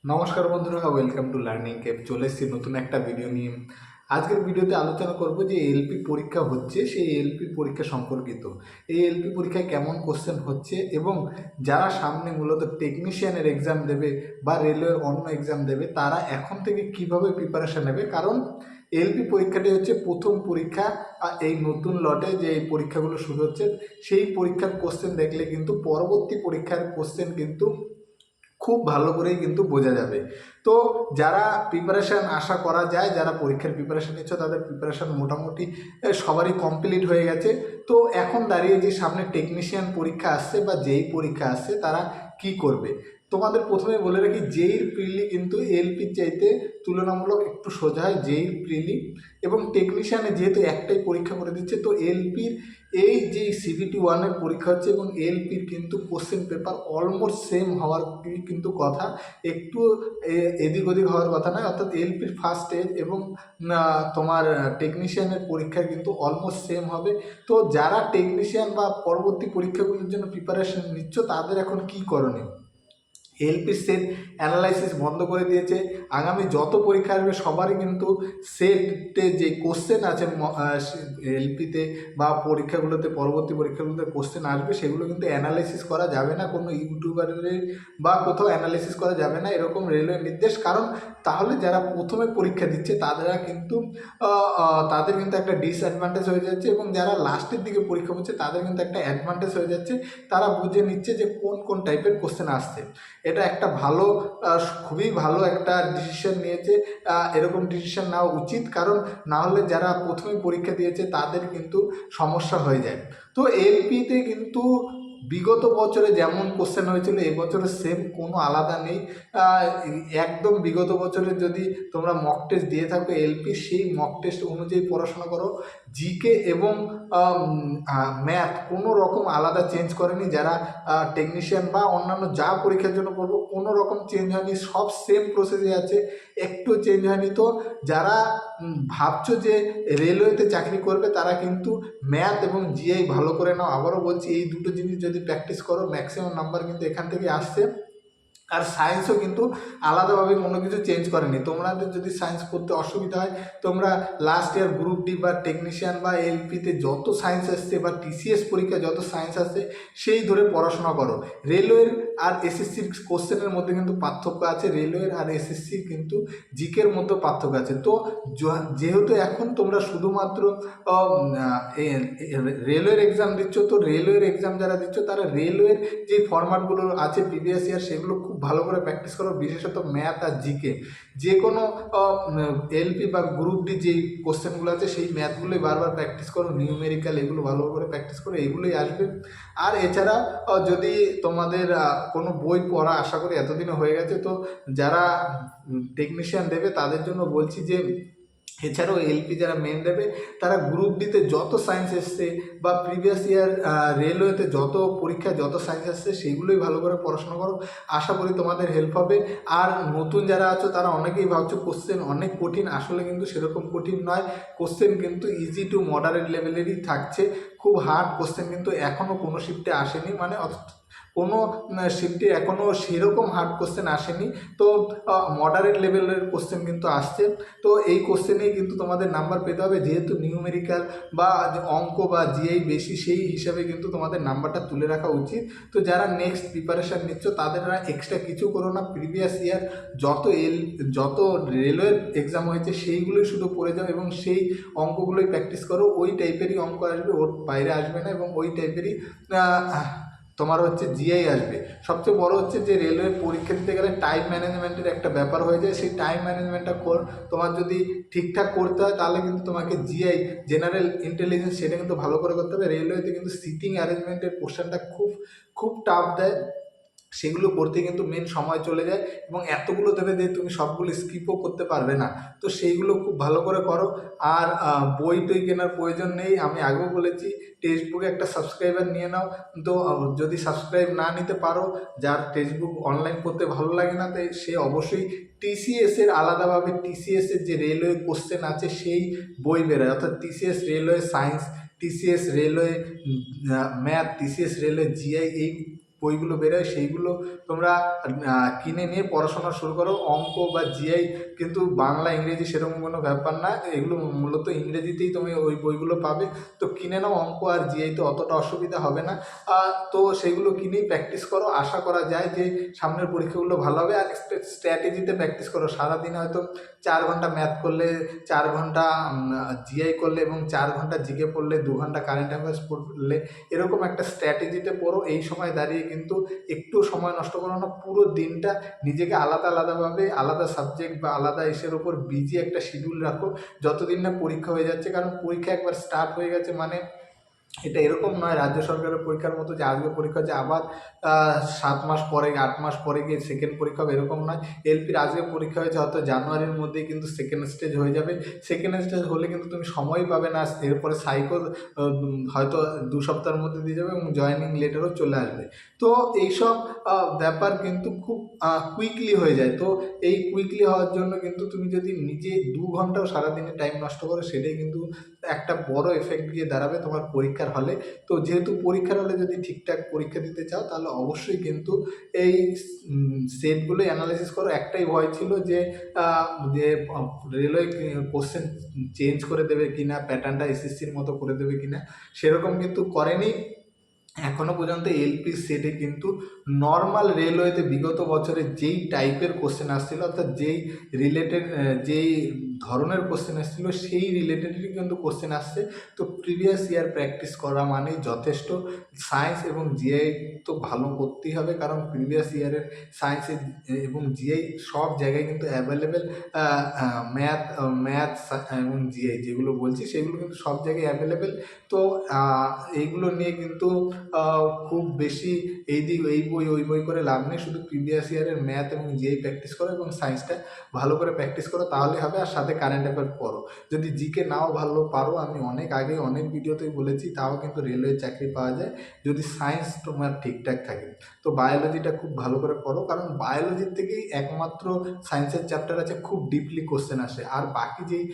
নমস্কার বন্ধুরা, welcome to learning Cape. চলে এসেছি নতুন একটা ভিডিও নিয়ে। আজকের ভিডিওতে আলোচনা করব যে এলপি পরীক্ষা হচ্ছে, সেই এলপি পরীক্ষা সম্পর্কিত। এই এলপি পরীক্ষায় কেমন কোশ্চেন হচ্ছে এবং যারা সামনে মূলত টেকনিশিয়ানের এক্সাম দেবে বা রেলওয়ের অন্য এক্সাম দেবে, তারা এখন থেকে কিভাবে প্রিপারেশন নেবে। কারণ এলপি পরীক্ষাটি হচ্ছে প্রথম পরীক্ষা। এই নতুন লটে যে এই পরীক্ষাগুলো শুরু হচ্ছে, সেই পরীক্ষার কোশ্চেন দেখলে কিন্তু পরবর্তী পরীক্ষার কোশ্চেন কিন্তু খুব ভালো করেই কিন্তু বোঝা যাবে। তো যারা প্রিপারেশান আশা করা যায়, যারা পরীক্ষার প্রিপারেশান নিচ্ছে, তাদের প্রিপারেশান মোটামুটি সবারই কমপ্লিট হয়ে গেছে। তো এখন দাঁড়িয়ে যে সামনে টেকনিশিয়ান পরীক্ষা আসছে বা যেই পরীক্ষা আসছে, তারা কি করবে। তোমাদের প্রথমে বলে রাখি, জেইর প্রিলি কিন্তু এলপির চাইতে তুলনামূলক একটু সোজা হয়। জেইর প্রিলি এবং টেকনিশিয়ানে যেহেতু একটাই পরীক্ষা করে দিচ্ছে, তো এলপির এই যে সিবিটি ওয়ানের পরীক্ষা হচ্ছে এবং এলপির কিন্তু কোশ্চেন পেপার অলমোস্ট সেম হওয়ার কিন্তু কথা, একটু এদিক ওদিক হওয়ার কথা নয়। অর্থাৎ এলপির ফার্স্ট স্টেজ এবং তোমার টেকনিশিয়ানের পরীক্ষা কিন্তু অলমোস্ট সেম হবে। তো যারা টেকনিশিয়ান বা পরবর্তী পরীক্ষাগুলোর জন্য প্রিপারেশন নিচ্ছ, তাদের এখন কি করণীয়। এলপি সেট অ্যানালাইসিস বন্ধ করে দিয়েছে। আগামী যত পরীক্ষা আসবে সবারই কিন্তু সেটে যে কোশ্চেন আছে এলপিতে বা পরীক্ষাগুলোতে, পরবর্তী পরীক্ষাগুলোতে কোশ্চেন আসবে, সেগুলো কিন্তু অ্যানালাইসিস করা যাবে না। কোনো ইউটিউবারের বা কোথাও অ্যানালাইসিস করা যাবে না, এরকম রেলওয়ের নির্দেশ। কারণ তাহলে যারা প্রথমে পরীক্ষা দিচ্ছে তারা কিন্তু তাদের কিন্তু একটা ডিসঅ্যাডভান্টেজ হয়ে যাচ্ছে এবং যারা লাস্টের দিকে পরীক্ষা হচ্ছে তাদের কিন্তু একটা অ্যাডভান্টেজ হয়ে যাচ্ছে। তারা বুঝে নিচ্ছে যে কোন কোন টাইপের কোশ্চেন আসছে। এটা একটা ভালো, খুবই ভালো একটা ডিসিশন নিয়েছে। এরকম ডিসিশন নেওয়া উচিত, কারণ না হলে যারা প্রথমে পরীক্ষা দিয়েছে তাদের কিন্তু সমস্যা হয়ে যায়। তো এলপিতে কিন্তু বিগত বছরে যেমন কোশ্চেন হয়েছিল, এবছরে সেম, কোনো আলাদা নেই। একদম বিগত বছরের যদি তোমরা মক টেস্ট দিয়ে থাকো এলপি, সেই মক টেস্ট অনুযায়ী পড়াশোনা করো। জিকে এবং ম্যাথ কোনো রকম আলাদা চেঞ্জ করেনি। যারা টেকনিশিয়ান বা অন্যান্য যা পরীক্ষার জন্য পড়বো, কোনো রকম চেঞ্জ হয়নি, সব সেম প্রসেসে আছে, একটু চেঞ্জ হয়নি। তো যারা ভাবছো যে রেলওয়েতে চাকরি করবে, তারা কিন্তু ম্যাথ এবং জিআই ভালো করে নাও। আবারও বলছি, এই দুটো জিনিস যদি প্র্যাকটিস করো, ম্যাক্সিমাম নাম্বার কিন্তু এখান থেকে আসছে। আর সায়েন্সও কিন্তু আলাদাভাবে কোনো কিছু চেঞ্জ করেনি। তোমাদের যদি সায়েন্স পড়তে অসুবিধা হয়, তোমরা লাস্ট ইয়ার গ্রুপ ডি বা টেকনিশিয়ান বা এলপিতে যত সায়েন্স আসছে বা টিসিএস পরীক্ষা যত সায়েন্স আসছে, সেই ধরে পড়াশোনা করো। রেলওয়ের আর এসএসসির কোশ্চেনের মধ্যে কিন্তু পার্থক্য আছে, রেলওয়ের আর এসএসসির কিন্তু জিকের মধ্যে পার্থক্য আছে। তো যেহেতু এখন তোমরা শুধুমাত্র রেলওয়ের এক্সাম দিচ্ছ, তো রেলওয়ের এক্সাম যারা দিচ্ছ, তারা রেলওয়ের যে ফরম্যাটগুলো আছে প্রিভিয়াস ইয়ার, সেগুলো খুব ভালো করে প্র্যাকটিস করো। বিশেষত ম্যাথ আর জিকে, যে কোনো এলপি বা গ্রুপ ডি যেই কোশ্চেনগুলো আছে, সেই ম্যাথগুলোই বারবার প্র্যাকটিস করো। নিউমেরিক্যাল এগুলো ভালো করে প্র্যাকটিস করো, এগুলোই আসবে। আর এছাড়া যদি তোমাদের কোনো বই পড়া, আশা করি এতদিনে হয়ে গেছে, তো যারা টেকনিশিয়ান দেবে তাদের জন্য বলছি যে এছাড়াও এলপি যারা মেন দেবে, তারা গ্রুপ ডিতে যত সায়েন্স এসছে বা প্রিভিয়াস ইয়ার রেলওয়েতে যত পরীক্ষা যত সায়েন্স আসছে, সেগুলোই ভালো করে পড়াশোনা করো। আশা করি তোমাদের হেল্প হবে। আর নতুন যারা আছো, তারা অনেকেই ভাবছো কোশ্চেন অনেক কঠিন, আসলে কিন্তু সেরকম কঠিন নয়। কোশ্চেন কিন্তু ইজি টু মডারেট লেভেলেরই থাকছে। খুব হার্ড কোশ্চেন কিন্তু এখনও কোনো শিফটে আসেনি, মানে কোনো শিফটে এখনও সেরকম হার্ড কোশ্চেন আসেনি। তো মডারেট লেভেলের কোশ্চেন কিন্তু আসছে। তো এই কোশ্চেনেই কিন্তু তোমাদের নাম্বার পেতে হবে, যেহেতু নিউমেরিক্যাল বা অঙ্ক বা জিআই বেশি, সেই হিসাবে কিন্তু তোমাদের নাম্বারটা তুলে রাখা উচিত। তো যারা নেক্সট প্রিপারেশান নিচ্ছ, তাদের এক্সট্রা কিছু করো না। প্রিভিয়াস ইয়ার যত রেলওয়ের এক্সাম হয়েছে, সেইগুলোই শুধু পড়ে যাও এবং সেই অঙ্কগুলোই প্র্যাকটিস করো। ওই টাইপেরই অঙ্ক আসবে, ওর বাইরে আসবে না, এবং ওই টাইপেরই তোমার হচ্ছে জিআই আসবে। সবচেয়ে বড় হচ্ছে যে রেলওয়ে পরীক্ষা দিতে গেলে টাইম ম্যানেজমেন্টের একটা ব্যাপার হয়ে যায়। সেই টাইম ম্যানেজমেন্টটা তোমার যদি ঠিকঠাক করতে হয়, তাহলে কিন্তু তোমাকে জিআই, জেনারেল ইন্টেলিজেন্স, সেটা কিন্তু ভালো করে করতে হবে। রেলওয়েতে কিন্তু সিটিং অ্যারেঞ্জমেন্টের পোর্শনটা খুব খুব টাফ দেয়, সেগুলো করতে কিন্তু মেন সময় চলে যায় এবং এতগুলো দেবে যে তুমি সবগুলো স্কিপও করতে পারবে না। তো সেইগুলো খুব ভালো করে করো। আর বই টই কেনার প্রয়োজন নেই, আমি আগেও বলেছি। টেক্সট বুকে একটা সাবস্ক্রাইবার নিয়ে নাও। তো যদি সাবস্ক্রাইব না নিতে পারো, যার টেক্সট বুক অনলাইন করতে ভালো লাগে না, তাই সে অবশ্যই টিসিএসের আলাদাভাবে, টিসিএসের যে রেলওয়ে কোশ্চেন আছে সেই বই বেরোয়, অর্থাৎ TCS railway science, TCS railway math, TCS railway GI, এই বইগুলো বেরোয় সেইগুলো তোমরা কিনে নিয়ে পড়াশোনা শুরু করো। অঙ্ক বা জিআই কিন্তু বাংলা ইংরেজি সেরকম কোনো ব্যাপার না, এগুলো মূলত ইংরেজিতেই তুমি ওই বইগুলো পাবে। তো কিনে নাও, অঙ্ক আর জিআই তো অতটা অসুবিধা হবে না। তো সেগুলো কিনেই প্র্যাকটিস করো, আশা করা যায় যে সামনের পরীক্ষাগুলো ভালো হবে। আর স্ট্র্যাটেজিতে প্র্যাকটিস করো, সারাদিন হয়তো 4 ঘন্টা ম্যাথ করলে, 4 ঘন্টা জিআই করলে এবং 4 ঘন্টা জিকে পড়লে, 2 ঘন্টা কারেন্ট অ্যাফেয়ার্স পড়লে, এরকম একটা স্ট্র্যাটেজিতে পড়ো। এই সময় দাঁড়িয়ে কিন্তু একটু সময় নষ্ট করো না, পুরো দিনটা নিজেকে আলাদা আলাদাভাবে আলাদা সাবজেক্ট বা আলাদা ইসের ওপর বিজি একটা শিডিউল রাখো যতদিন না পরীক্ষা হয়ে যাচ্ছে। কারণ পরীক্ষা একবার স্টার্ট হয়ে গেছে মানে এটা এরকম নয় রাজ্য সরকারের পরীক্ষার মতো যে আজকে পরীক্ষা হচ্ছে আবার 7 মাস পরে 8 মাস পরে গিয়ে সেকেন্ড পরীক্ষা হবে, এরকম নয়। এলপির আজকে পরীক্ষা হয়েছে, হয়তো জানুয়ারির মধ্যেই কিন্তু সেকেন্ড স্টেজ হয়ে যাবে। সেকেন্ড স্টেজ হলে কিন্তু তুমি সময় পাবে না, এরপরে সাইকো হয়তো 2 সপ্তাহের মধ্যে দিয়ে যাবে এবং জয়েনিং লেটারও চলে আসবে। তো এইসব ব্যাপার কিন্তু খুব কুইকলি হয়ে যায়। তো এই কুইকলি হওয়ার জন্য কিন্তু তুমি যদি নিজে 2 ঘন্টাও সারাদিনে টাইম নষ্ট করো, সেটাই কিন্তু একটা বড় এফেক্ট গিয়ে দাঁড়াবে তোমার পরীক্ষার হলে। তো যেহেতু পরীক্ষার হলে যদি ঠিকঠাক পরীক্ষা দিতে চাও তাহলে অবশ্যই কিন্তু এই সেটগুলোই অ্যানালাইসিস করো। একটাই ভয় ছিল যে যে রেলওয়ে কোশ্চেন চেঞ্জ করে দেবে কিনা, প্যাটার্নটা এসএসসির মতো করে দেবে কিনা, সেরকম কিন্তু করেনি। এখনো পর্যন্ত এলপি সেটে কিন্তু নর্মাল রেলওয়েতে বিগত বছরে যেই টাইপের কোশ্চেন আসছিল, অর্থাৎ যেই রিলেটেড যেই ধরনের কোশ্চেন আসছিল সেই রিলেটেডই কিন্তু কোশ্চেন আসছে। তো প্রিভিয়াস ইয়ার প্র্যাকটিস করা মানেই যথেষ্ট। সায়েন্স এবং জিআই তো ভালো করতেই হবে, কারণ প্রিভিয়াস ইয়ারের সায়েন্স এবং জিআই সব জায়গায় কিন্তু অ্যাভেলেবেল। ম্যাথ ম্যাথ এবং জিআই যেগুলো বলছি সেগুলো কিন্তু সব জায়গায় অ্যাভেলেবেল। তো এইগুলো নিয়ে কিন্তু খুব বেশি এই বই ওই বই করে লাভ নেই। শুধু প্রিভিয়াস ইয়ারের ম্যাথ এবং জিআই প্র্যাকটিস করো এবং সায়েন্সটা ভালো করে প্র্যাকটিস করো, তাহলে হবে। আর সাথে কারেন্ট অ্যাফেয়ার পড়ো। যদি জিকে নাও ভালো পারো, আমি অনেক আগে অনেক ভিডিওতেই বলেছি, তাও কিন্তু রেলওয়ে চাকরি পাওয়া যায় যদি সায়েন্স তোমার ঠিকঠাক থাকে। তো বায়োলজিটা খুব ভালো করে পড়ো, কারণ বায়োলজির থেকেই একমাত্র সায়েন্সের চ্যাপ্টার আছে খুব ডিপলি কোশ্চেন আসে। আর বাকি যেই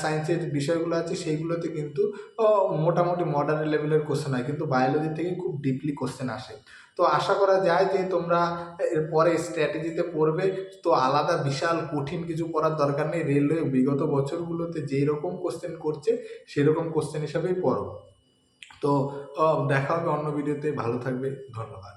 সায়েন্সের বিষয়গুলো আছে সেইগুলোতে কিন্তু মোটামুটি মডার্ন লেভেলের কোশ্চেন হয়, কিন্তু বায়োলজি থেকে খুব ডিপলি কোশ্চেন আসে। তো আশা করা যায় যে তোমরা এরপরে স্ট্র্যাটেজিতে পড়বে। তো আলাদা বিশাল কঠিন কিছু পড়ার দরকার নেই, রেলওয়ে বিগত বছরগুলোতে যেই রকম কোশ্চেন করছে সেরকম কোশ্চেন হিসাবেই পড়ো। তো দেখা হবে অন্য ভিডিওতে, ভালো থাকবে, ধন্যবাদ।